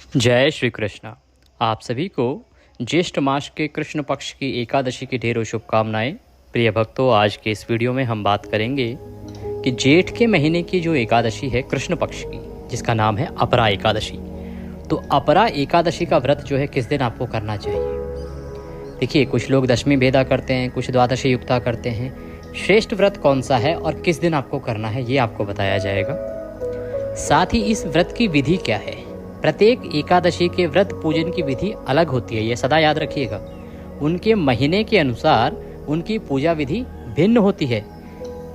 जय श्री कृष्ण। आप सभी को ज्येष्ठ मास के कृष्ण पक्ष की एकादशी की ढेरों शुभकामनाएं। प्रिय भक्तों, आज के इस वीडियो में हम बात करेंगे कि जेठ के महीने की जो एकादशी है कृष्ण पक्ष की, जिसका नाम है अपरा एकादशी। तो अपरा एकादशी का व्रत जो है किस दिन आपको करना चाहिए। देखिए, कुछ लोग दशमी भेदा करते हैं, कुछ द्वादशी युक्ता करते हैं। श्रेष्ठ व्रत कौन सा है और किस दिन आपको करना है, ये आपको बताया जाएगा। साथ ही इस व्रत की विधि क्या है। प्रत्येक एकादशी के व्रत पूजन की विधि अलग होती है, ये सदा याद रखिएगा। उनके महीने के अनुसार उनकी पूजा विधि भिन्न होती है।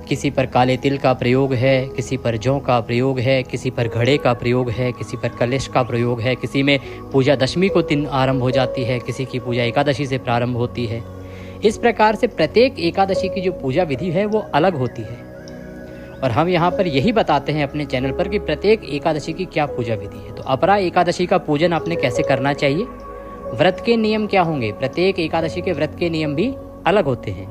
किसी पर काले तिल का प्रयोग है, किसी पर जौ का प्रयोग है, किसी पर घड़े का प्रयोग है, किसी पर कलश का प्रयोग है, किसी में पूजा दशमी को दिन आरंभ हो जाती है, किसी की पूजा एकादशी से प्रारंभ होती है। इस प्रकार से प्रत्येक एकादशी की जो पूजा विधि है वो अलग होती है, और हम यहाँ पर यही बताते हैं अपने चैनल पर कि प्रत्येक एकादशी की क्या पूजा विधि है। तो अपरा एकादशी का पूजन आपने कैसे करना चाहिए, व्रत के नियम क्या होंगे। प्रत्येक एकादशी के व्रत के नियम भी अलग होते हैं।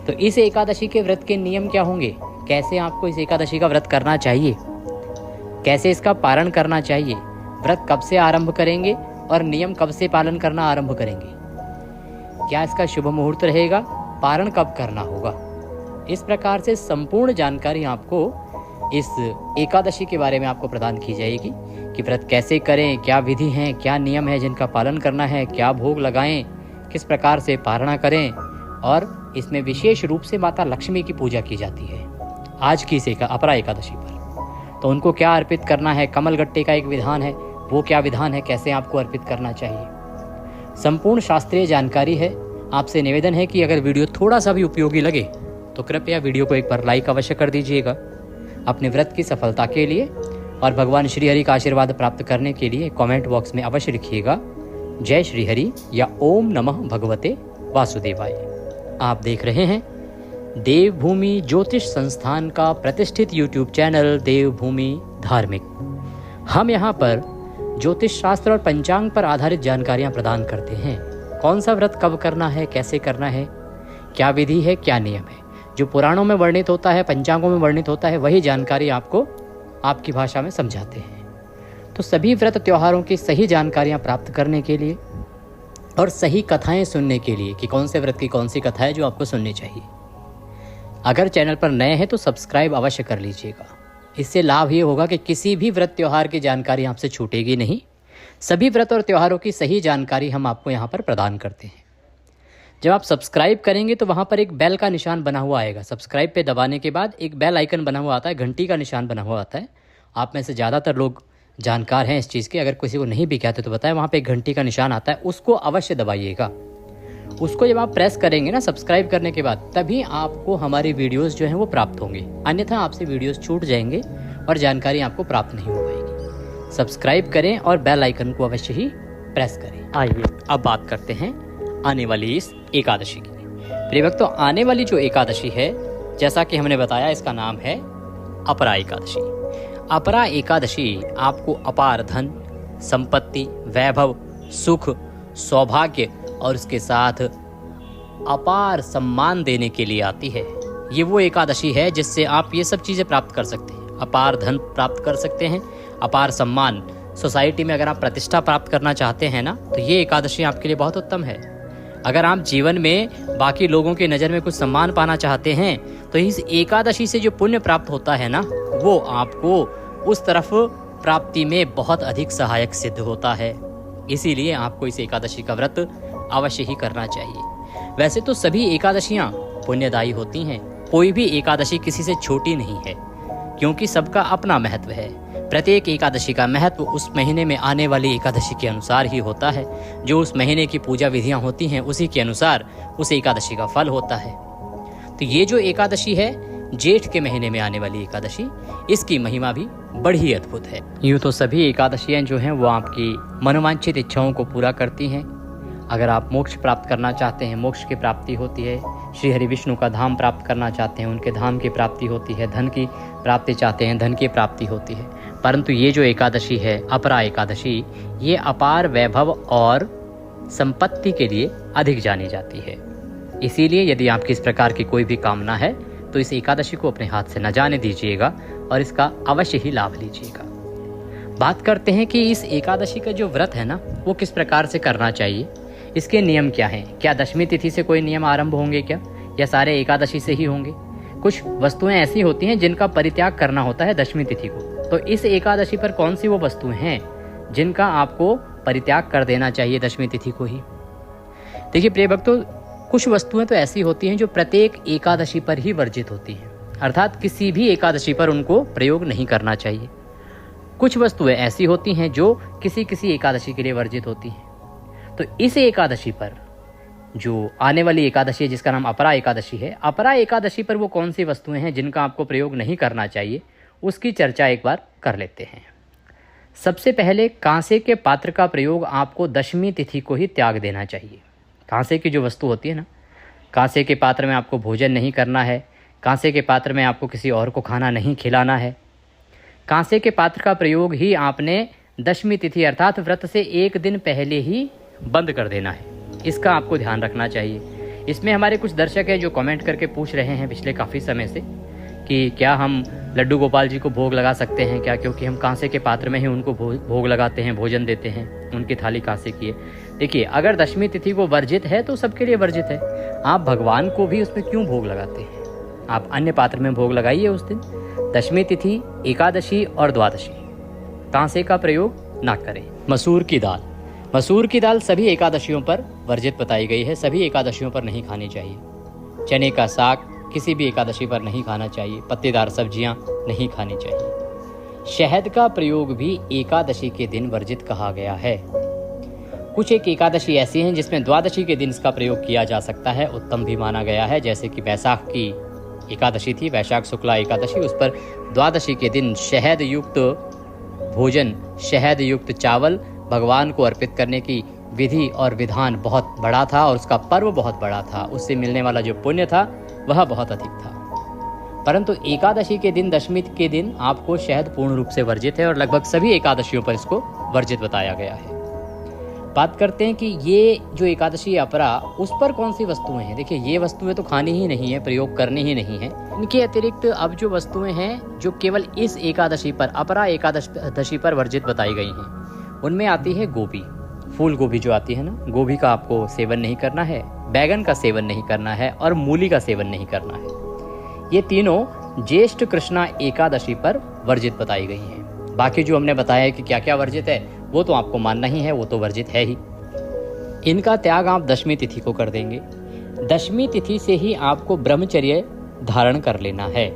तो इस एकादशी के व्रत के नियम क्या होंगे, कैसे आपको इस एकादशी का व्रत करना चाहिए, कैसे इसका पारण करना चाहिए, व्रत कब से आरंभ करेंगे और नियम कब से पालन करना आरंभ करेंगे, क्या इसका शुभ मुहूर्त रहेगा, पारण कब करना होगा। इस प्रकार से संपूर्ण जानकारी आपको इस एकादशी के बारे में आपको प्रदान की जाएगी कि व्रत कैसे करें, क्या विधि हैं, क्या नियम है जिनका पालन करना है, क्या भोग लगाएं, किस प्रकार से पारणा करें। और इसमें विशेष रूप से माता लक्ष्मी की पूजा की जाती है आज की इस अपरा एकादशी पर। तो उनको क्या अर्पित करना है, कमल गट्टे का एक विधान है, वो क्या विधान है, कैसे आपको अर्पित करना चाहिए, संपूर्ण शास्त्रीय जानकारी है। आपसे निवेदन है कि अगर वीडियो थोड़ा सा भी उपयोगी लगे तो कृपया वीडियो को एक बार लाइक अवश्य कर दीजिएगा। अपने व्रत की सफलता के लिए और भगवान श्री हरि का आशीर्वाद प्राप्त करने के लिए कमेंट बॉक्स में अवश्य लिखिएगा जय श्री हरि या ओम नमः भगवते वासुदेवाय। आप देख रहे हैं देवभूमि ज्योतिष संस्थान का प्रतिष्ठित यूट्यूब चैनल देवभूमि धार्मिक। हम यहाँ पर ज्योतिष शास्त्र और पंचांग पर आधारित जानकारियाँ प्रदान करते हैं। कौन सा व्रत कब करना है, कैसे करना है, क्या विधि है, क्या नियम है, जो पुराणों में वर्णित होता है, पंचांगों में वर्णित होता है, वही जानकारी आपको आपकी भाषा में समझाते हैं। तो सभी व्रत त्योहारों की सही जानकारियाँ प्राप्त करने के लिए और सही कथाएं सुनने के लिए कि कौन से व्रत की कौन सी कथा है जो आपको सुननी चाहिए। अगर चैनल पर नए हैं तो सब्सक्राइब अवश्य कर लीजिएगा। इससे लाभ ये होगा कि किसी भी व्रत त्योहार की जानकारी आपसे छूटेगी नहीं। सभी व्रत और त्योहारों की सही जानकारी हम आपको यहाँ पर प्रदान करते हैं। जब आप सब्सक्राइब करेंगे तो वहाँ पर एक बेल का निशान बना हुआ आएगा। सब्सक्राइब पे दबाने के बाद एक बेल आइकन बना हुआ आता है, घंटी का निशान बना हुआ आता है। आप में से ज़्यादातर लोग जानकार हैं इस चीज़ के, अगर किसी को नहीं भी कहते तो बताएं, वहाँ पे एक घंटी का निशान आता है, उसको अवश्य दबाइएगा। उसको जब आप प्रेस करेंगे ना सब्सक्राइब करने के बाद, तभी आपको हमारी वीडियोस जो हैं वो प्राप्त होंगे, अन्यथा आपसे वीडियोस छूट जाएंगे और जानकारी आपको प्राप्त नहीं हो पाएगी। सब्सक्राइब करें और बेल आइकन को अवश्य ही प्रेस करें। आइए अब बात करते हैं आने वाली इस एकादशी की। प्रिय भक्तों, आने वाली जो एकादशी है, जैसा कि हमने बताया, इसका नाम है अपरा एकादशी। अपरा एकादशी आपको अपार धन, संपत्ति, वैभव, सुख, सौभाग्य और उसके साथ अपार सम्मान देने के लिए आती है। ये वो एकादशी है जिससे आप ये सब चीज़ें प्राप्त कर सकते हैं। अपार धन प्राप्त कर सकते हैं, अपार सम्मान, सोसाइटी में अगर आप प्रतिष्ठा प्राप्त करना चाहते हैं ना, तो ये एकादशी आपके लिए बहुत उत्तम है। अगर आप जीवन में बाकी लोगों की नज़र में कुछ सम्मान पाना चाहते हैं तो इस एकादशी से जो पुण्य प्राप्त होता है ना, वो आपको उस तरफ प्राप्ति में बहुत अधिक सहायक सिद्ध होता है। इसीलिए आपको इस एकादशी का व्रत अवश्य ही करना चाहिए। वैसे तो सभी एकादशियाँ पुण्यदायी होती हैं, कोई भी एकादशी किसी से छोटी नहीं है, क्योंकि सबका अपना महत्व है। प्रत्येक एकादशी का महत्व उस महीने में आने वाली एकादशी के अनुसार ही होता है। जो उस महीने की पूजा विधियां होती हैं उसी के अनुसार उस एकादशी का फल होता है। तो ये जो एकादशी है, जेठ के महीने में आने वाली एकादशी, इसकी महिमा भी बड़ी अद्भुत है। यूँ तो सभी एकादशियाँ जो हैं वो आपकी मनोवांछित इच्छाओं को पूरा करती हैं। अगर आप मोक्ष प्राप्त करना चाहते हैं, मोक्ष की प्राप्ति होती है। श्री हरि विष्णु का धाम प्राप्त करना चाहते हैं, उनके धाम की प्राप्ति होती है। धन की प्राप्ति चाहते हैं, धन की प्राप्ति होती है। परंतु ये जो एकादशी है, अपरा एकादशी, ये अपार वैभव और संपत्ति के लिए अधिक जानी जाती है। इसीलिए यदि आपकी इस प्रकार की कोई भी कामना है तो इस एकादशी को अपने हाथ से न जाने दीजिएगा और इसका अवश्य ही लाभ लीजिएगा। बात करते हैं कि इस एकादशी का जो व्रत है ना वो किस प्रकार से करना चाहिए, इसके नियम क्या हैं। क्या दशमी तिथि से कोई नियम आरंभ होंगे क्या, या सारे एकादशी से ही होंगे। कुछ वस्तुएं ऐसी होती हैं जिनका परित्याग करना होता है दशमी तिथि को, तो इस एकादशी पर कौन सी वो वस्तुएं हैं जिनका आपको परित्याग कर देना चाहिए दशमी तिथि को ही। देखिए प्रिय भक्तों, कुछ वस्तुएं तो ऐसी होती हैं जो प्रत्येक एकादशी पर ही वर्जित होती हैं, अर्थात किसी भी एकादशी पर उनको प्रयोग नहीं करना चाहिए। कुछ वस्तुएं ऐसी होती हैं जो किसी किसी एकादशी के लिए वर्जित होती हैं। तो इस एकादशी पर जो आने वाली एकादशी है जिसका नाम अपरा एकादशी है, अपरा एकादशी पर वो कौन सी वस्तुएं हैं जिनका आपको प्रयोग नहीं करना चाहिए, उसकी चर्चा एक बार कर लेते हैं। सबसे पहले कांसे के पात्र का प्रयोग आपको दशमी तिथि को ही त्याग देना चाहिए। कांसे की जो वस्तु होती है ना, कांसे के पात्र में आपको भोजन नहीं करना है, कांसे के पात्र में आपको किसी और को खाना नहीं खिलाना है। कांसे के पात्र का प्रयोग ही आपने दशमी तिथि अर्थात व्रत से एक दिन पहले ही बंद कर देना है, इसका आपको ध्यान रखना चाहिए। इसमें हमारे कुछ दर्शक हैं जो कमेंट करके पूछ रहे हैं पिछले काफ़ी समय से कि क्या हम लड्डू गोपाल जी को भोग लगा सकते हैं क्या, क्योंकि हम कांसे के पात्र में ही उनको भोग लगाते हैं, भोजन देते हैं, उनकी थाली कांसे की है। देखिए, अगर दशमी तिथि को वर्जित है तो सबके लिए वर्जित है। आप भगवान को भी उसमें क्यों भोग लगाते हैं, आप अन्य पात्र में भोग लगाइए उस दिन। दशमी तिथि, एकादशी और द्वादशी कांसे का प्रयोग ना करें। मसूर की दाल, मसूर की दाल सभी एकादशियों पर वर्जित बताई गई है, सभी एकादशियों पर नहीं खानी चाहिए। चने का साग किसी भी एकादशी पर नहीं खाना चाहिए, पत्तेदार सब्जियां नहीं खानी चाहिए। शहद का प्रयोग भी एकादशी के दिन वर्जित कहा गया है। कुछ एक एकादशी ऐसी हैं जिसमें द्वादशी के दिन इसका प्रयोग किया जा सकता है, उत्तम भी माना गया है। जैसे कि वैशाख की एकादशी थी, वैशाख शुक्ला एकादशी, उस पर द्वादशी के दिन शहद युक्त भोजन, शहद युक्त चावल भगवान को अर्पित करने की विधि और विधान बहुत बड़ा था और उसका पर्व बहुत बड़ा था, उससे मिलने वाला जो पुण्य था वह बहुत अधिक था। परंतु एकादशी के दिन, दशमी के दिन आपको शहद पूर्ण रूप से वर्जित है और लगभग सभी एकादशियों पर इसको वर्जित बताया गया है। बात करते हैं कि ये जो एकादशी अपरा, उस पर कौन सी वस्तुएं हैं। देखिए, ये वस्तुएं तो खानी ही नहीं है, प्रयोग करनी ही नहीं है। इनके अतिरिक्त अब जो वस्तुएं हैं जो केवल इस एकादशी पर, अपरा एकादशी पर वर्जित बताई गई हैं, उनमें आती है गोभी, फूल गोभी जो आती है ना, गोभी का आपको सेवन नहीं करना है, बैगन का सेवन नहीं करना है और मूली का सेवन नहीं करना है। ये तीनों ज्येष्ठ कृष्णा एकादशी पर वर्जित बताई गई हैं। बाकी जो हमने बताया है कि क्या क्या वर्जित है वो तो आपको मानना ही है, वो तो वर्जित है ही। इनका त्याग आप दशमी तिथि को कर देंगे। दशमी तिथि से ही आपको ब्रह्मचर्य धारण कर लेना है।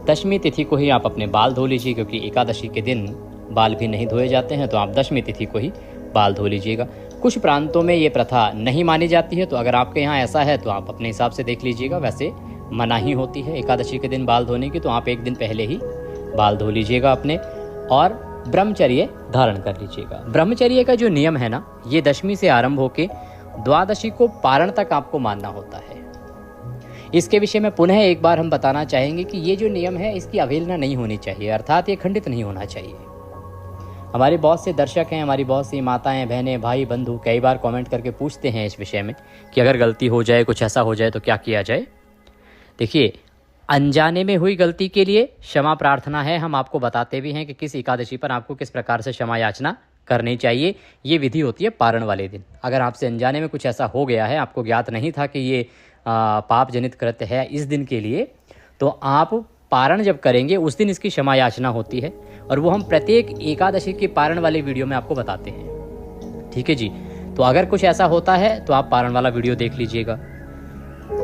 दशमी तिथि को ही आप अपने बाल धो लीजिए, क्योंकि एकादशी के दिन बाल भी नहीं धोए जाते हैं, तो आप दशमी तिथि को ही बाल धो लीजिएगा। कुछ प्रांतों में ये प्रथा नहीं मानी जाती है, तो अगर आपके यहाँ ऐसा है तो आप अपने हिसाब से देख लीजिएगा। वैसे मनाही होती है एकादशी के दिन बाल धोने की, तो आप एक दिन पहले ही बाल धो लीजिएगा अपने और ब्रह्मचर्य धारण कर लीजिएगा। ब्रह्मचर्य का जो नियम है ना, ये दशमी से आरंभ होकर द्वादशी को पारण तक आपको मानना होता है। इसके विषय में पुनः एक बार हम बताना चाहेंगे कि ये जो नियम है इसकी अवहेलना नहीं होनी चाहिए, अर्थात ये खंडित नहीं होना चाहिए। हमारे बहुत से दर्शक हैं, हमारी बहुत सी माताएं, बहनें, भाई, बंधु कई बार कमेंट करके पूछते हैं इस विषय में कि अगर गलती हो जाए, कुछ ऐसा हो जाए तो क्या किया जाए। देखिए, अनजाने में हुई गलती के लिए क्षमा प्रार्थना है। हम आपको बताते भी हैं कि किस एकादशी पर आपको किस प्रकार से क्षमा याचना करनी चाहिए। ये विधि होती है पारण वाले दिन। अगर आपसे अनजाने में कुछ ऐसा हो गया है, आपको ज्ञात नहीं था कि ये पाप जनित कृत्य है इस दिन के लिए, तो आप पारण जब करेंगे उस दिन इसकी क्षमा याचना होती है, और वो हम प्रत्येक एकादशी के पारण वाले वीडियो में आपको बताते हैं। ठीक है जी, तो अगर कुछ ऐसा होता है तो आप पारण वाला वीडियो देख लीजिएगा।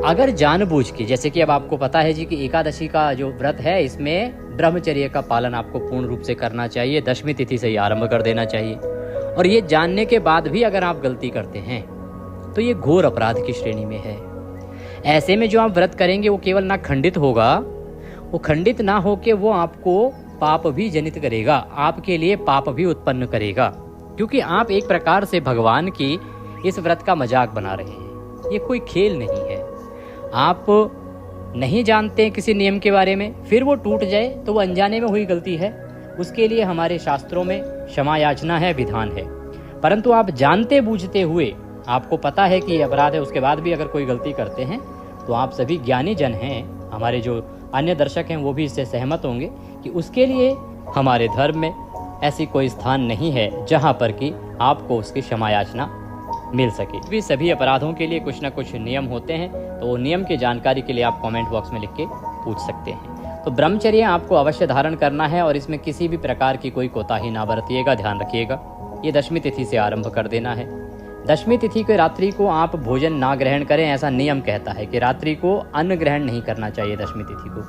अगर जानबूझ के, जैसे कि अब आपको पता है जी कि एकादशी का जो व्रत है इसमें ब्रह्मचर्य का पालन आपको पूर्ण रूप से करना चाहिए, दशमी तिथि से ही आरंभ कर देना चाहिए, और ये जानने के बाद भी अगर आप गलती करते हैं तो ये घोर अपराध की श्रेणी में है। ऐसे में जो आप व्रत करेंगे वो केवल ना खंडित होगा, वो खंडित ना होके वो आपको पाप भी जनित करेगा, आपके लिए पाप भी उत्पन्न करेगा, क्योंकि आप एक प्रकार से भगवान की इस व्रत का मजाक बना रहे हैं। ये कोई खेल नहीं है। आप नहीं जानते किसी नियम के बारे में, फिर वो टूट जाए तो वो अनजाने में हुई गलती है, उसके लिए हमारे शास्त्रों में क्षमा याचना है, विधान है। परंतु आप जानते बूझते हुए, आपको पता है कि ये अपराध है, उसके बाद भी अगर कोई गलती करते हैं तो आप सभी ज्ञानी जन हैं, हमारे जो अन्य दर्शक हैं वो भी इससे सहमत होंगे कि उसके लिए हमारे धर्म में ऐसी कोई स्थान नहीं है जहाँ पर कि आपको उसकी क्षमा याचना मिल सके। भी सभी अपराधों के लिए कुछ ना कुछ नियम होते हैं, तो वो नियम की जानकारी के लिए आप कमेंट बॉक्स में लिख के पूछ सकते हैं। तो ब्रह्मचर्य आपको अवश्य धारण करना है और इसमें किसी भी प्रकार की कोई कोताही ना बरतिएगा, ध्यान रखिएगा। ये दशमी तिथि से आरंभ कर देना है। दशमी तिथि के रात्रि को आप भोजन ना ग्रहण करें, ऐसा नियम कहता है कि रात्रि को अन्न ग्रहण नहीं करना चाहिए। दशमी तिथि को,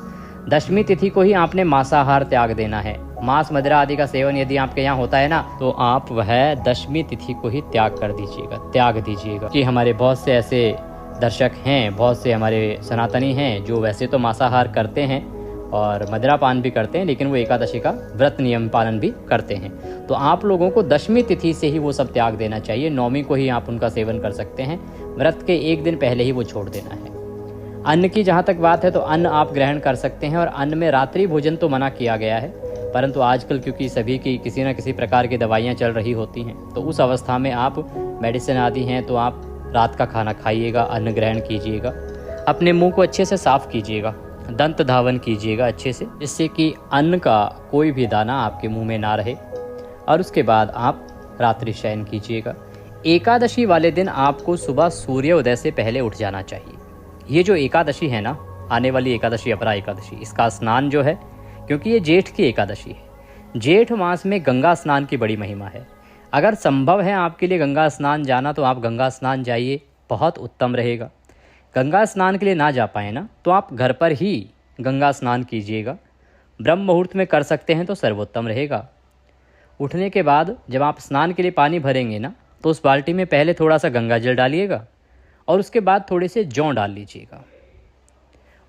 दशमी तिथि को ही आपने मांसाहार त्याग देना है। मांस मदिरा आदि का सेवन यदि आपके यहाँ होता है ना, तो आप वह दशमी तिथि को ही त्याग कर दीजिएगा, त्याग दीजिएगा। कि हमारे बहुत से ऐसे दर्शक हैं, बहुत से हमारे सनातनी हैं जो वैसे तो मांसाहार करते हैं और मदिरा पान भी करते हैं, लेकिन वो एकादशी का व्रत नियम पालन भी करते हैं। तो आप लोगों को दशमी तिथि से ही वो सब त्याग देना चाहिए। नौमी को ही आप उनका सेवन कर सकते हैं, व्रत के एक दिन पहले ही वो छोड़ देना है। अन्न की जहाँ तक बात है तो अन्न आप ग्रहण कर सकते हैं और अन्न में रात्रि भोजन तो मना किया गया है, परंतु आजकल क्योंकि सभी की किसी न किसी प्रकार की दवाइयाँ चल रही होती हैं, तो उस अवस्था में आप मेडिसिन आदि हैं तो आप रात का खाना खाइएगा, अन्न ग्रहण कीजिएगा। अपने मुंह को अच्छे से साफ कीजिएगा, दंत धावन कीजिएगा अच्छे से, जिससे कि अन्न का कोई भी दाना आपके मुंह में ना रहे। और उसके बाद आप रात्रि शयन कीजिएगा। एकादशी वाले दिन आपको सुबह सूर्योदय से पहले उठ जाना चाहिए। ये जो एकादशी है ना, आने वाली एकादशी अपरा एकादशी, इसका स्नान जो है, क्योंकि ये जेठ की एकादशी है, जेठ मास में गंगा स्नान की बड़ी महिमा है। अगर संभव है आपके लिए गंगा स्नान जाना तो आप गंगा स्नान जाइए, बहुत उत्तम रहेगा। गंगा स्नान के लिए ना जा पाए ना, तो आप घर पर ही गंगा स्नान कीजिएगा। ब्रह्म मुहूर्त में कर सकते हैं तो सर्वोत्तम रहेगा। उठने के बाद जब आप स्नान के लिए पानी भरेंगे ना, तो उस बाल्टी में पहले थोड़ा सा गंगा जल डालिएगा और उसके बाद थोड़े से जौ डाल लीजिएगा।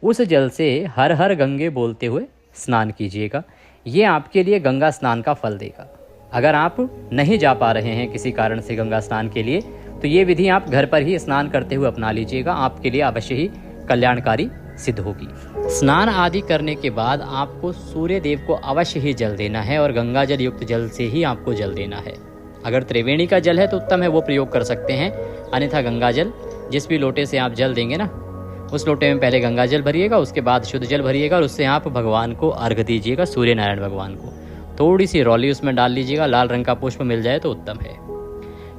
उस जल से हर हर गंगे बोलते हुए स्नान कीजिएगा। ये आपके लिए गंगा स्नान का फल देगा। अगर आप नहीं जा पा रहे हैं किसी कारण से गंगा स्नान के लिए, तो ये विधि आप घर पर ही स्नान करते हुए अपना लीजिएगा, आपके लिए अवश्य ही कल्याणकारी सिद्ध होगी। स्नान आदि करने के बाद आपको सूर्य देव को अवश्य ही जल देना है और गंगा जल युक्त जल से ही आपको जल देना है। अगर त्रिवेणी का जल है तो उत्तम है, वो प्रयोग कर सकते हैं। अन्यथा गंगा जल, जिस भी लोटे से आप जल देंगे ना, उस लोटे में पहले गंगा जल भरिएगा, उसके बाद शुद्ध जल भरिएगा और उससे आप भगवान को अर्घ दीजिएगा, सूर्य नारायण भगवान को। थोड़ी सी रौली उसमें डाल लीजिएगा, लाल रंग का पुष्प मिल जाए तो उत्तम है।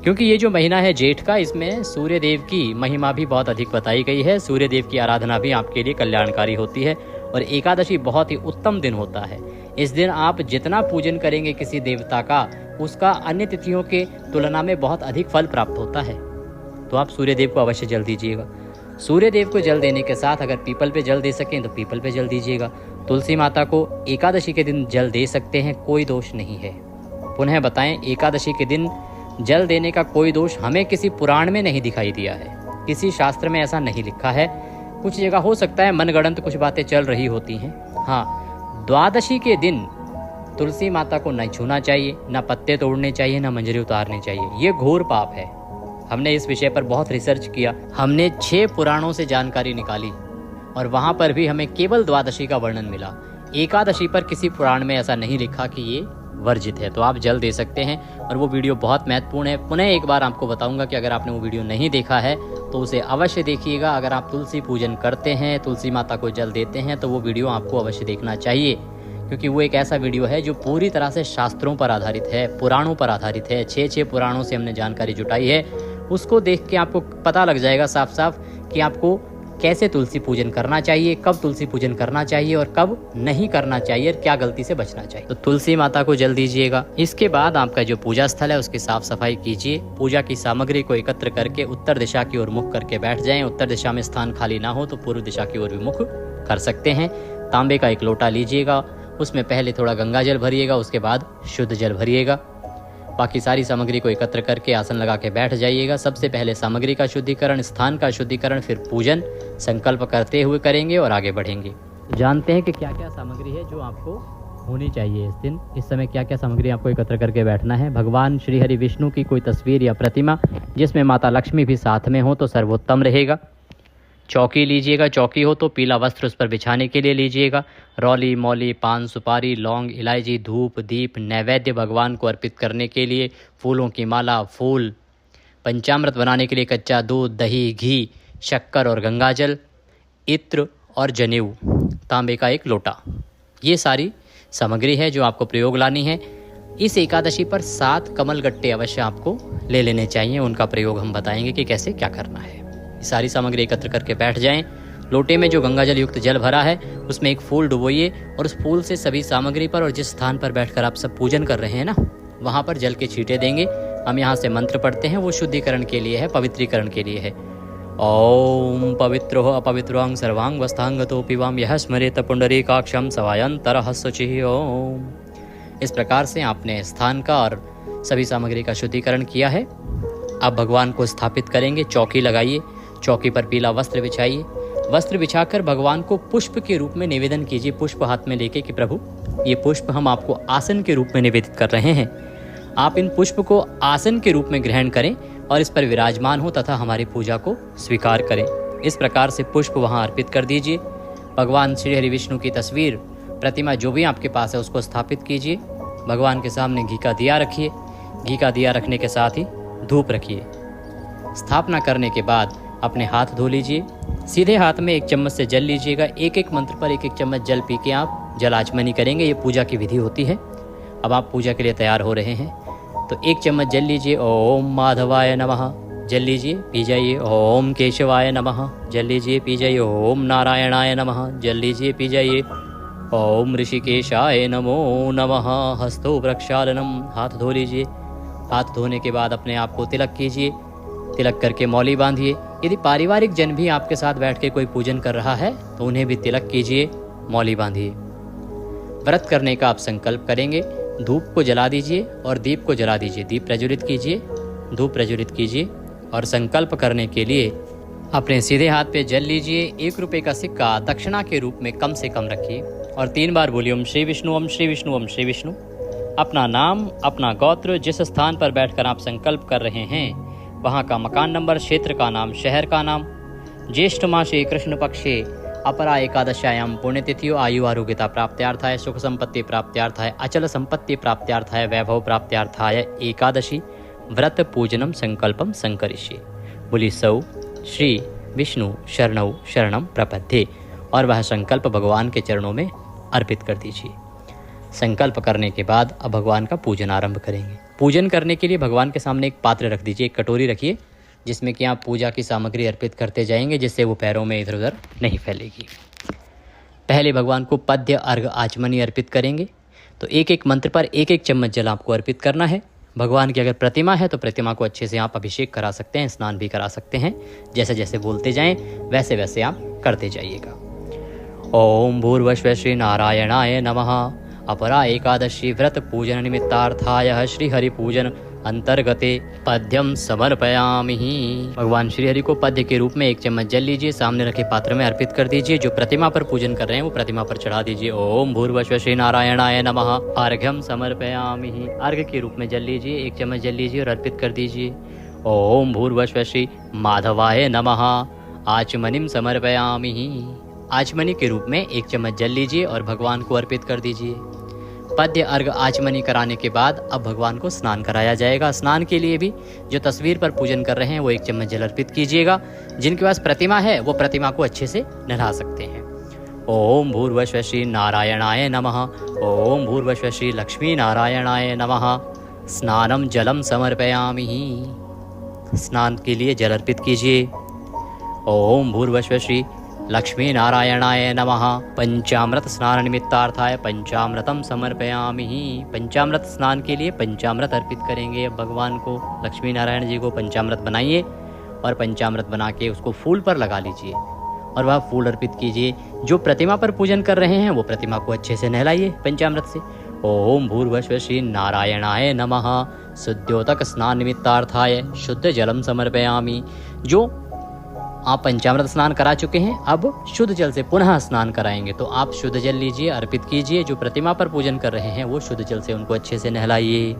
क्योंकि ये जो महीना है जेठ का, इसमें सूर्य देव की महिमा भी बहुत अधिक बताई गई है। सूर्य देव की आराधना भी आपके लिए कल्याणकारी होती है और एकादशी बहुत ही उत्तम दिन होता है। इस दिन आप जितना पूजन करेंगे किसी देवता का, उसका अन्य तिथियों के तुलना में बहुत अधिक फल प्राप्त होता है। तो आप सूर्य देव को अवश्य जल दीजिएगा। सूर्य देव को जल देने के साथ अगर पीपल पे जल दे सकें तो पीपल पे जल दीजिएगा। तुलसी माता को एकादशी के दिन जल दे सकते हैं, कोई दोष नहीं है। पुनः बताएं, एकादशी के दिन जल देने का कोई दोष हमें किसी पुराण में नहीं दिखाई दिया है, किसी शास्त्र में ऐसा नहीं लिखा है। कुछ जगह हो सकता है मनगढ़ंत कुछ बातें चल रही होती हैं। हाँ, द्वादशी के दिन तुलसी माता को न छूना चाहिए, न पत्ते तोड़ने चाहिए, न मंजरी उतारने चाहिए। ये घोर पाप है। हमने इस विषय पर बहुत रिसर्च किया, हमने 6 पुराणों से जानकारी निकाली और वहाँ पर भी हमें केवल द्वादशी का वर्णन मिला। एकादशी पर किसी पुराण में ऐसा नहीं लिखा कि ये वर्जित है। तो आप जल दे सकते हैं और वो वीडियो बहुत महत्वपूर्ण है। पुनः एक बार आपको बताऊंगा कि अगर आपने वो वीडियो नहीं देखा है तो उसे अवश्य देखिएगा। अगर आप तुलसी पूजन करते हैं, तुलसी माता को जल देते हैं, तो वो वीडियो आपको अवश्य देखना चाहिए, क्योंकि वो एक ऐसा वीडियो है जो पूरी तरह से शास्त्रों पर आधारित है, पुराणों पर आधारित है। 6 पुराणों से हमने जानकारी जुटाई है। उसको देख के आपको पता लग जाएगा साफ साफ कि आपको कैसे तुलसी पूजन करना चाहिए, कब तुलसी पूजन करना चाहिए और कब नहीं करना चाहिए, और क्या गलती से बचना चाहिए। तो तुलसी माता को जल दीजिएगा। इसके बाद आपका जो पूजा स्थल है उसकी साफ सफाई कीजिए। पूजा की सामग्री को एकत्र करके उत्तर दिशा की ओर मुख करके बैठ जाएं। उत्तर दिशा में स्थान खाली ना हो तो पूर्व दिशा की ओर भी मुख कर सकते हैं। तांबे का एक लोटा लीजिएगा, उसमें पहले थोड़ा गंगा जल भरिएगा, उसके बाद शुद्ध जल भरिएगा। बाकी सारी सामग्री को एकत्र करके आसन लगा के बैठ जाइएगा। सबसे पहले सामग्री का शुद्धिकरण, स्थान का शुद्धिकरण, फिर पूजन संकल्प करते हुए करेंगे और आगे बढ़ेंगे। जानते हैं कि क्या क्या सामग्री है जो आपको होनी चाहिए इस दिन। इस समय क्या क्या सामग्री आपको एकत्र करके बैठना है। भगवान श्री हरि विष्णु की कोई तस्वीर या प्रतिमा जिसमें माता लक्ष्मी भी साथ में हो तो सर्वोत्तम रहेगा। चौकी लीजिएगा, चौकी हो तो पीला वस्त्र उस पर बिछाने के लिए लीजिएगा। रौली, मौली, पान, सुपारी, लौंग, इलायची, धूप, दीप, नैवेद्य भगवान को अर्पित करने के लिए, फूलों की माला, फूल, पंचामृत बनाने के लिए कच्चा दूध, दही, घी, शक्कर और गंगाजल, इत्र और जनेऊ, तांबे का एक लोटा। ये सारी सामग्री है जो आपको प्रयोग लानी है। इस एकादशी पर 7 कमल गट्टे अवश्य आपको ले लेने चाहिए। उनका प्रयोग हम बताएंगे कि कैसे क्या करना है। सारी सामग्री एकत्र करके बैठ जाएं। लोटे में जो गंगाजल युक्त जल भरा है उसमें एक फूल डुबोइए और उस फूल से सभी सामग्री पर और जिस स्थान पर बैठकर आप सब पूजन कर रहे हैं ना, वहाँ पर जल के छींटे देंगे। हम यहाँ से मंत्र पढ़ते हैं, वो शुद्धिकरण के लिए है, पवित्रीकरण के लिए है। ओम पवित्रो अपवित्रों सर्वांग वस्थांगतो पिवाम यह स्मरेत पुंडरीकाक्षम सवायंतरः शुचिः ओम। इस प्रकार से आपने स्थान का और सभी सामग्री का शुद्धिकरण किया है। अब भगवान को स्थापित करेंगे। चौकी लगाइए, चौकी पर पीला वस्त्र बिछाइए। वस्त्र बिछाकर भगवान को पुष्प के रूप में निवेदन कीजिए, पुष्प हाथ में लेके कि प्रभु ये पुष्प हम आपको आसन के रूप में निवेदित कर रहे हैं। आप इन पुष्प को आसन के रूप में ग्रहण करें और इस पर विराजमान हो तथा हमारी पूजा को स्वीकार करें। इस प्रकार से पुष्प वहाँ अर्पित कर दीजिए। भगवान श्री हरि विष्णु की तस्वीर, प्रतिमा जो भी आपके पास है उसको स्थापित कीजिए। भगवान के सामने घी का दिया रखिए। घी का दिया रखने के साथ ही धूप रखिए। स्थापना करने के बाद अपने हाथ धो लीजिए। सीधे हाथ में 1 चम्मच से जल लीजिएगा। एक एक मंत्र पर 1-1 चम्मच जल पी के आप जल आचमनी करेंगे। ये पूजा की विधि होती है। अब आप पूजा के लिए तैयार हो रहे हैं तो 1 चम्मच जल लीजिए। ओम माधवाय नमः जल लीजिए, पी जाइए। ओम केशवाय नमः जल लीजिए, पी जाइए। ओम नारायणाय नमः जल लीजिए, पी जाइए। ओम ऋषिकेशाय नमो नमः हस्तो प्रक्षालनम हाथ धो लीजिए। हाथ धोने के बाद अपने आप को तिलक कीजिए। तिलक करके मौली बांधिए। यदि पारिवारिक जन भी आपके साथ बैठ के कोई पूजन कर रहा है तो उन्हें भी तिलक कीजिए, मौली बांधिए। व्रत करने का आप संकल्प करेंगे। धूप को जला दीजिए और दीप को जला दीजिए। दीप प्रज्वलित कीजिए, धूप प्रज्वलित कीजिए और संकल्प करने के लिए अपने सीधे हाथ पे जल लीजिए। 1 रुपये का सिक्का दक्षिणा के रूप में कम से कम रखिए और 3 बार बोलिए ओम श्री विष्णु, ओम श्री विष्णु, ओम श्री विष्णु। अपना नाम, अपना गोत्र, जिस स्थान पर बैठकर आप संकल्प कर रहे हैं वहाँ का मकान नंबर, क्षेत्र का नाम, शहर का नाम, ज्येष्ठ मासे कृष्ण पक्षे अपरा एकादश्यायाम पुण्यतिथियो आयु आरोग्यता प्राप्त्यार्थाय, सुख संपत्ति प्राप्त्यार्थाय, अचल संपत्ति प्राप्त्यार्थाय, वैभव प्राप्त्यार्थाय एकादशी व्रत पूजनम संकल्पम संकरिष्ये। बोली सौ श्री विष्णु शरणौ शरणम प्रपद्ये और वह संकल्प भगवान के चरणों में अर्पित कर दीजिए। संकल्प करने के बाद अब भगवान का पूजन आरंभ करेंगे। पूजन करने के लिए भगवान के सामने एक पात्र रख दीजिए, एक कटोरी रखिए जिसमें कि आप पूजा की सामग्री अर्पित करते जाएंगे, जिससे वो पैरों में इधर उधर नहीं फैलेगी। पहले भगवान को पद्य अर्घ आचमनी अर्पित करेंगे। तो 1-1 मंत्र पर 1-1 चम्मच जल आपको अर्पित करना है। भगवान की अगर प्रतिमा है तो प्रतिमा को अच्छे से आप अभिषेक करा सकते हैं, स्नान भी करा सकते हैं। जैसे जैसे बोलते जाएं वैसे वैसे आप करते जाइएगा। ओम भूर्भुवः श्री नारायणाय नमः अपरा एकादशी व्रत पूजन निमित्तार्थाय श्री हरि पूजन अंतर्गते पद्यम समर्पयामि। भगवान श्री हरि को पद्य के रूप में 1 चम्मच जल लीजिए, सामने रखे पात्र में अर्पित कर दीजिए। जो प्रतिमा पर पूजन कर रहे हैं वो प्रतिमा पर चढ़ा दीजिए। ओम भूर्भुवः श्री नारायणाय नमः अर्घ्यम समर्पयामि। अर्घ्य के रूप में जल लीजिए, 1 चम्मच जल लीजिए और अर्पित कर दीजिए। ओम भूर्भुवः श्री माधवाय नमः आचमनिम समर्पयामि। आचमनी के रूप में 1 चम्मच जल लीजिए और भगवान को अर्पित कर दीजिए। पद्य अर्घ आचमनी कराने के बाद अब भगवान को स्नान कराया जाएगा। स्नान के लिए भी जो तस्वीर पर पूजन कर रहे हैं वो 1 चम्मच जल अर्पित कीजिएगा। जिनके पास प्रतिमा है वो प्रतिमा को अच्छे से नहला सकते हैं। ओम भूर्भुवः श्री नारायणाय नमः ओम भूर्भुवः श्री लक्ष्मी नारायणाय नमः स्नानम जलम समर्पयामि। स्नान के लिए जल अर्पित कीजिए। ओम भूर्भुवः श्री लक्ष्मी नारायणाय नमः पंचामृत स्नान निमित्तार्थाय पंचामृतम समर्पयामि। पंचामृत स्नान के लिए पंचामृत अर्पित करेंगे। अब भगवान को, लक्ष्मी नारायण जी को पंचामृत बनाइए और पंचामृत बना के उसको फूल पर लगा लीजिए और वह फूल अर्पित कीजिए। जो प्रतिमा पर पूजन कर रहे हैं वो प्रतिमा को अच्छे से नहलाइए पंचामृत से। ओम भूर्भुवः श्री नारायणाय नमः शुद्ध्योतक स्नान निमित्तार्थाय शुद्ध जलम समर्पयामि। जो आप पंचामृत स्नान करा चुके हैं अब शुद्ध जल से पुनः स्नान कराएंगे, तो आप शुद्ध जल लीजिए, अर्पित कीजिए। जो प्रतिमा पर पूजन कर रहे हैं वो शुद्ध जल से उनको अच्छे से नहलाइए।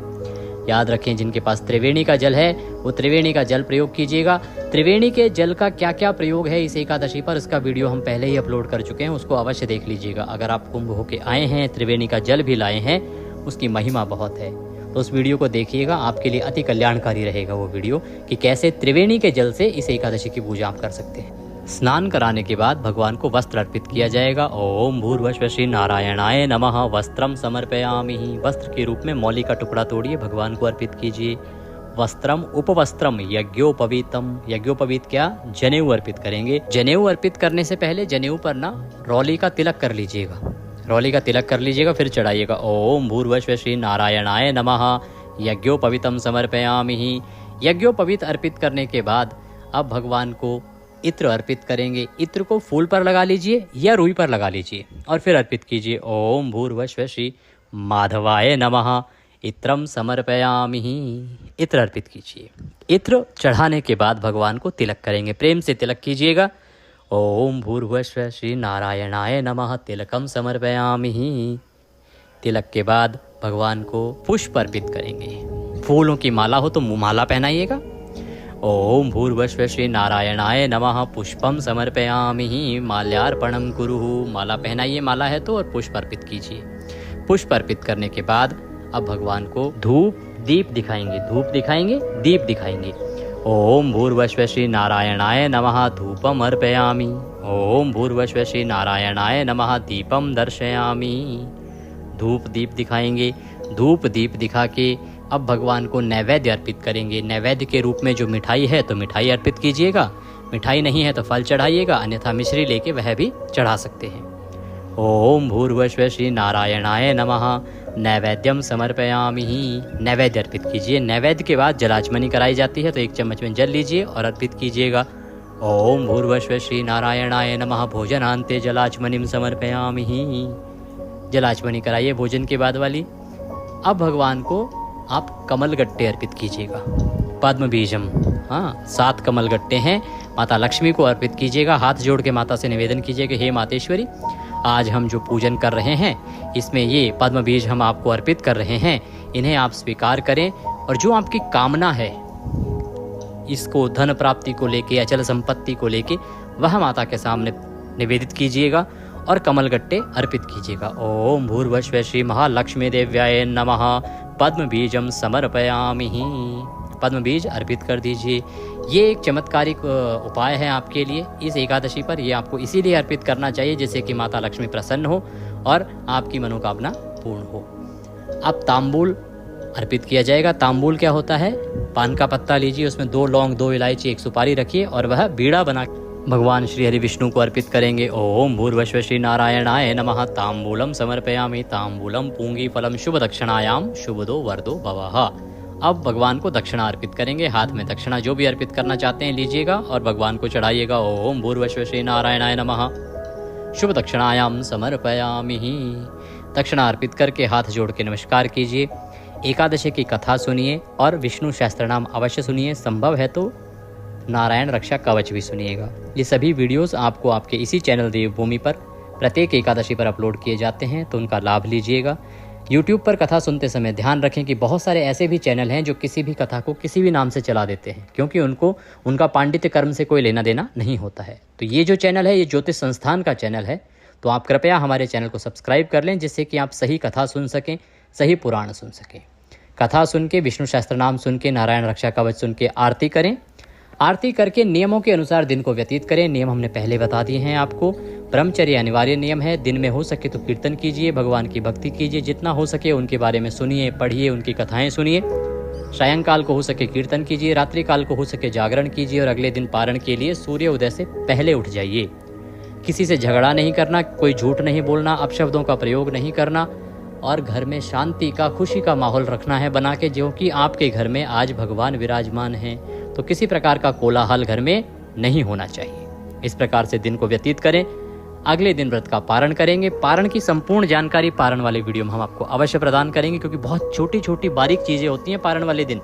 याद रखें जिनके पास त्रिवेणी का जल है वो त्रिवेणी का जल प्रयोग कीजिएगा। त्रिवेणी के जल का क्या क्या प्रयोग है इस एकादशी पर, इसका वीडियो हम पहले ही अपलोड कर चुके हैं, उसको अवश्य देख लीजिएगा। अगर आप कुंभ होके आए हैं, त्रिवेणी का जल भी लाए हैं, उसकी महिमा बहुत है, तो उस वीडियो को देखिएगा। आपके लिए अति कल्याणकारी रहेगा वो वीडियो कि कैसे त्रिवेणी के जल से इस एकादशी की पूजा आप कर सकते हैं। स्नान कराने के बाद भगवान को वस्त्र अर्पित किया जाएगा। ओम भूर्भुवः श्री नारायणाय नमः वस्त्रम समर्पयामि। वस्त्र के रूप में मौली का टुकड़ा तोड़िए, भगवान को अर्पित कीजिए। वस्त्रम उपवस्त्रम यज्ञोपवीतम। यज्ञोपवीत क्या? जनेऊ अर्पित करेंगे। जनेऊ अर्पित करने से पहले जनेऊ पर ना रौली का तिलक कर लीजिएगा। रौली का तिलक कर लीजिएगा, फिर चढ़ाइएगा। ओम भूर्भुवः श्री नारायणाय नमः यज्ञोपवीतम समर्पयामि। यज्ञोपवीत अर्पित करने के बाद अब भगवान को इत्र अर्पित करेंगे। इत्र को फूल पर लगा लीजिए या रुई पर लगा लीजिए और फिर अर्पित कीजिए। ओम भूर्भुवः श्री माधवाय नमः इत्रम समर्पयामि। इत्र अर्पित कीजिए। इत्र चढ़ाने के बाद भगवान को तिलक करेंगे। प्रेम से तिलक कीजिएगा। ओम भूर्भुवः श्री नारायणाय नमः तिलकम समर्पयामि। तिलक के बाद भगवान को पुष्प अर्पित करेंगे। फूलों की माला हो तो माला पहनाइएगा। ओम भूर्भुवः श्री नारायणाय नमः पुष्पम समर्पयामि माल्यार्पणम कुरुः। माला पहनाइए, माला है तो, और पुष्प अर्पित कीजिए। पुष्प अर्पित करने के बाद अब भगवान को धूप दीप दिखाएंगे। धूप दिखाएंगे, दीप दिखाएंगे। ओम भूर्भुवः श्री नारायणाय नमः धूपम अर्पयामि। ओम भूर्भुवः श्री नारायणाय नमः दीपम दर्शयामि। धूप दीप दिखाएंगे। धूप दीप दिखा के अब भगवान को नैवेद्य अर्पित करेंगे। नैवेद्य के रूप में जो मिठाई है तो मिठाई अर्पित कीजिएगा। मिठाई नहीं है तो फल चढ़ाइएगा, अन्यथा मिश्री लेके वह भी चढ़ा सकते हैं। ओम भूर्भुवः श्री नारायणाय नमः नैवेद्यम समर्पयामि। नैवेद्य अर्पित कीजिए। नैवेद्य के बाद जलाचमनी कराई जाती है, तो 1 चम्मच में जल लीजिए और अर्पित कीजिएगा। ओम भूर्भुवः श्री नारायणाय नमः भोजनान्ते जलाचमनिम समर्पयामि। जलाचमनी कराइए भोजन के बाद वाली। अब भगवान को आप कमलगट्टे अर्पित कीजिएगा। पद्म बीजम, 7 कमलगट्टे हैं, माता लक्ष्मी को अर्पित कीजिएगा। हाथ जोड़ के माता से निवेदन कीजिएगा, हे मातेश्वरी, आज हम जो पूजन कर रहे हैं इसमें ये पद्म बीज हम आपको अर्पित कर रहे हैं, इन्हें आप स्वीकार करें। और जो आपकी कामना है, इसको धन प्राप्ति को लेके, अचल संपत्ति को लेके, वह माता के सामने निवेदित कीजिएगा और कमलगट्टे अर्पित कीजिएगा। ओम भूर्भुवः श्री महालक्ष्मी देव्याय नमः पद्म बीजम समर्पयामि। पद्म बीज अर्पित कर दीजिए। ये एक चमत्कारिक उपाय है आपके लिए इस एकादशी पर। ये आपको इसीलिए अर्पित करना चाहिए जिससे कि माता लक्ष्मी प्रसन्न हो और आपकी मनोकामना पूर्ण हो। अब तांबूल अर्पित किया जाएगा। तांबूल क्या होता है? पान का पत्ता लीजिए, उसमें 2 लौंग, 2 इलायची, 1 सुपारी रखिए और वह बीड़ा बना भगवान श्री हरि विष्णु को अर्पित करेंगे। ओम भूर्भुवः श्री नारायणाय नमः तांबूलम समर्पयामि तांबूलम पूंगी फलम शुभ दक्षिणायाम शुभदो वरदो भवः। अब भगवान को दक्षिणा अर्पित करेंगे। हाथ में दक्षिणा जो भी अर्पित करना चाहते हैं लीजिएगा और भगवान को चढ़ाइएगा। ओम भूर्भुवः श्री नारायणाय नमः शुभ दक्षिणायाम समर्पयामि। दक्षिणा अर्पित करके हाथ जोड़ के नमस्कार कीजिए। एकादशी की कथा सुनिए और विष्णु सहस्त्रनाम अवश्य सुनिए। संभव है तो नारायण रक्षा कवच भी सुनिएगा। ये सभी वीडियोस आपको आपके इसी चैनल देवभूमि पर प्रत्येक एकादशी पर अपलोड किए जाते हैं, तो उनका लाभ लीजिएगा। YouTube पर कथा सुनते समय ध्यान रखें कि बहुत सारे ऐसे भी चैनल हैं जो किसी भी कथा को किसी भी नाम से चला देते हैं, क्योंकि उनका पांडित्य कर्म से कोई लेना देना नहीं होता है। तो ये जो चैनल है, ये ज्योतिष संस्थान का चैनल है, तो आप कृपया हमारे चैनल को सब्सक्राइब कर लें, जिससे कि आप सही कथा सुन सकें, सही पुराण सुन सकें। कथा सुन के, विष्णु सहस्त्र नाम सुन के, नारायण रक्षा कवच सुन के आरती करें। आरती करके नियमों के अनुसार दिन को व्यतीत करें। नियम हमने पहले बता दिए हैं आपको। ब्रह्मचर्य अनिवार्य नियम है। दिन में हो सके तो कीर्तन कीजिए, भगवान की भक्ति कीजिए, जितना हो सके उनके बारे में सुनिए, पढ़िए, उनकी कथाएं सुनिए। सायंकाल को हो सके कीर्तन कीजिए, रात्रि काल को हो सके जागरण कीजिए और अगले दिन पारण के लिए सूर्य उदय से पहले उठ जाइए। किसी से झगड़ा नहीं करना, कोई झूठ नहीं बोलना, अपशब्दों का प्रयोग नहीं करना और घर में शांति का, खुशी का माहौल रखना है बना के, जो कि आपके घर में आज भगवान विराजमान हैं, तो किसी प्रकार का कोलाहल घर में नहीं होना चाहिए। इस प्रकार से दिन को व्यतीत करें। अगले दिन व्रत का पारण करेंगे। पारण की संपूर्ण जानकारी पारण वाले वीडियो में हम आपको अवश्य प्रदान करेंगे, क्योंकि बहुत छोटी छोटी बारीक चीज़ें होती हैं पारण वाले दिन,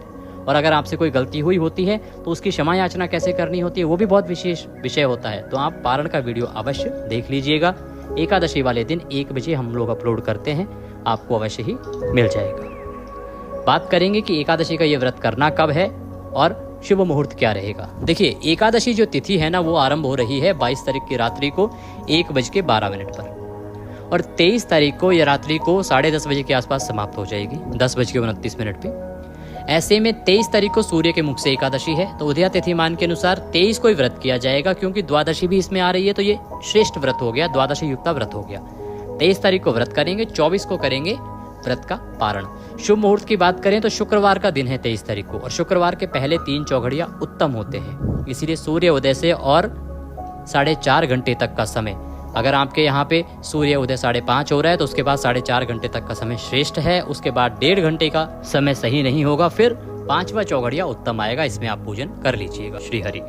और अगर आपसे कोई गलती हुई होती है तो उसकी क्षमा याचना कैसे करनी होती है वो भी बहुत विशेष विषय होता है। तो आप पारण का वीडियो अवश्य देख लीजिएगा। एकादशी वाले दिन 1 बजे हम लोग अपलोड करते हैं, आपको अवश्य ही मिल जाएगा। बात करेंगे कि एकादशी का ये व्रत करना कब है और शुभ मुहूर्त क्या रहेगा। देखिए, एकादशी जो तिथि है ना, वो आरंभ हो रही है 22 तारीख की रात्रि को 1:12 पर, और 23 तारीख को या रात्रि को 10:30 बजे के आसपास समाप्त हो जाएगी, 10:29 पे। ऐसे में 23 तारीख को सूर्य के मुख से एकादशी है, तो उदया तिथिमान के अनुसार 23 को ही व्रत किया जाएगा, क्योंकि द्वादशी भी इसमें आ रही है, तो ये श्रेष्ठ व्रत हो गया, द्वादशी युक्ता व्रत हो गया। 23 तारीख को व्रत करेंगे, 24 को करेंगे व्रत का पारण। शुभ मुहूर्त की बात करें तो शुक्रवार का दिन है 23 तारीख को, और शुक्रवार के पहले 3 चौघड़ियां उत्तम होते हैं, इसीलिए सूर्य उदय से और 4.5 घंटे तक का समय, अगर आपके यहाँ पे सूर्य उदय 5:30 हो रहा है तो उसके बाद 4.5 घंटे तक का समय श्रेष्ठ है। उसके बाद 1.5 घंटे का समय सही नहीं होगा, फिर 5वां चौघड़िया उत्तम आएगा, इसमें आप पूजन कर लीजिएगा। श्री हरि।